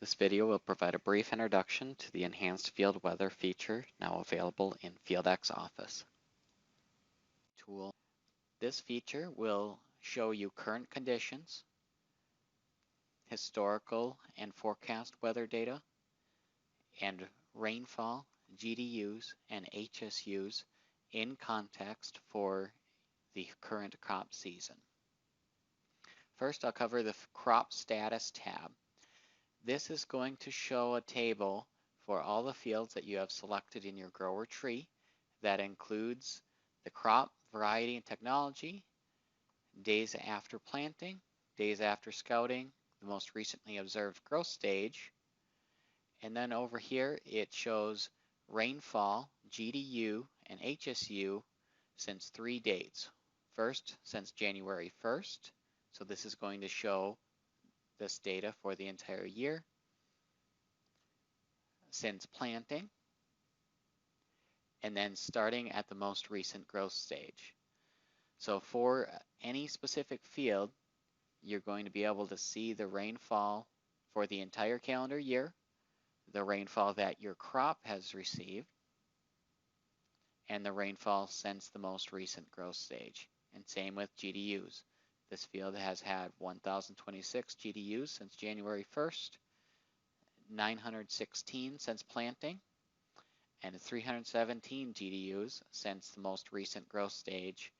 This video will provide a brief introduction to the enhanced field weather feature now available in FieldX Office. Tool. This feature will show you current conditions, historical and forecast weather data, and rainfall, GDUs, and HSUs in context for the current crop season. First, I'll cover the crop status tab. This is going to show a table for all the fields that you have selected in your grower tree that includes the crop, variety, and technology, days after planting, days after scouting, the most recently observed growth stage, and then over here it shows rainfall, GDU, and HSU since 3 dates. First, since January 1st, so this is going to show this data for the entire year. Since planting, and then starting at the most recent growth stage. So for any specific field, you're going to be able to see the rainfall for the entire calendar year, the rainfall that your crop has received, and the rainfall since the most recent growth stage. And same with GDUs. This field has had 1,026 GDUs since January 1st, 916 since planting, and 317 GDUs since the most recent growth stage,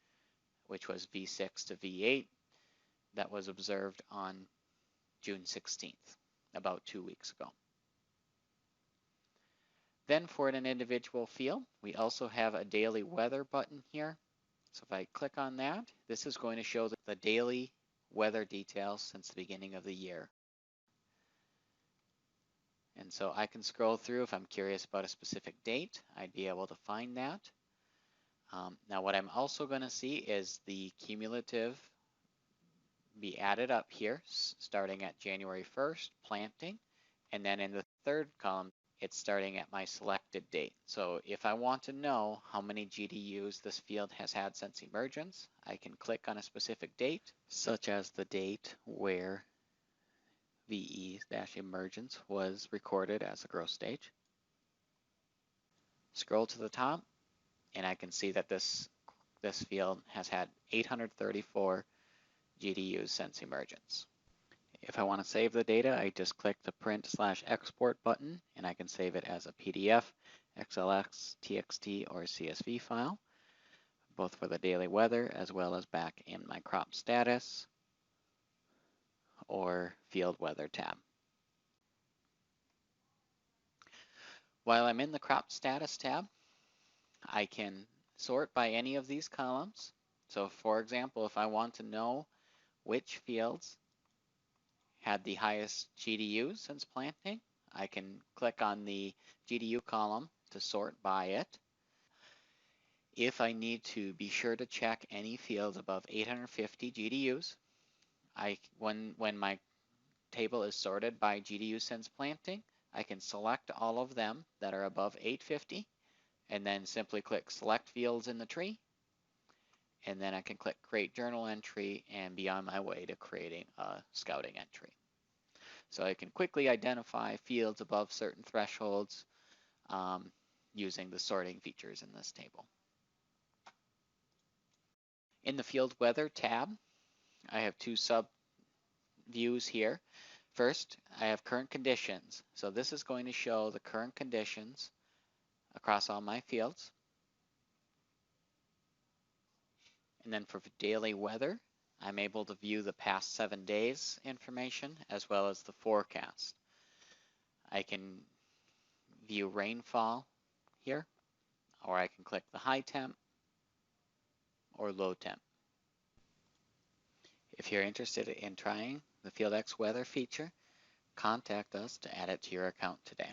which was V6 to V8, that was observed on June 16th, about 2 weeks ago. Then for an individual field, we also have a daily weather button here. So if I click on that, this is going to show the daily weather details since the beginning of the year. And so I can scroll through if I'm curious about a specific date, I'd be able to find that. Now what I'm also going to see is the cumulative be added up here, starting at January 1st, planting, and then in the third column, it's starting at my selected date. So if I want to know how many GDUs this field has had since emergence, I can click on a specific date, such as the date where VE-emergence was recorded as a growth stage. Scroll to the top, and I can see that this field has had 834 GDUs since emergence. If I want to save the data, I just click the print/export button, and I can save it as a PDF, XLX, TXT, or CSV file, both for the daily weather as well as back in my crop status or field weather tab. While I'm in the crop status tab, I can sort by any of these columns. So for example, if I want to know which fields had the highest GDUs since planting, I can click on the GDU column to sort by it. If I need to be sure to check any fields above 850 GDUs, when my table is sorted by GDU since planting, I can select all of them that are above 850 and then simply click select fields in the tree, and then I can click create journal entry and be on my way to creating a scouting entry. So I can quickly identify fields above certain thresholds using the sorting features in this table. In the field weather tab, I have two sub views here. First, I have current conditions. So this is going to show the current conditions across all my fields. And then for daily weather, I'm able to view the past 7 days information as well as the forecast. I can view rainfall here, or I can click the high temp or low temp. If you're interested in trying the FieldX weather feature, contact us to add it to your account today.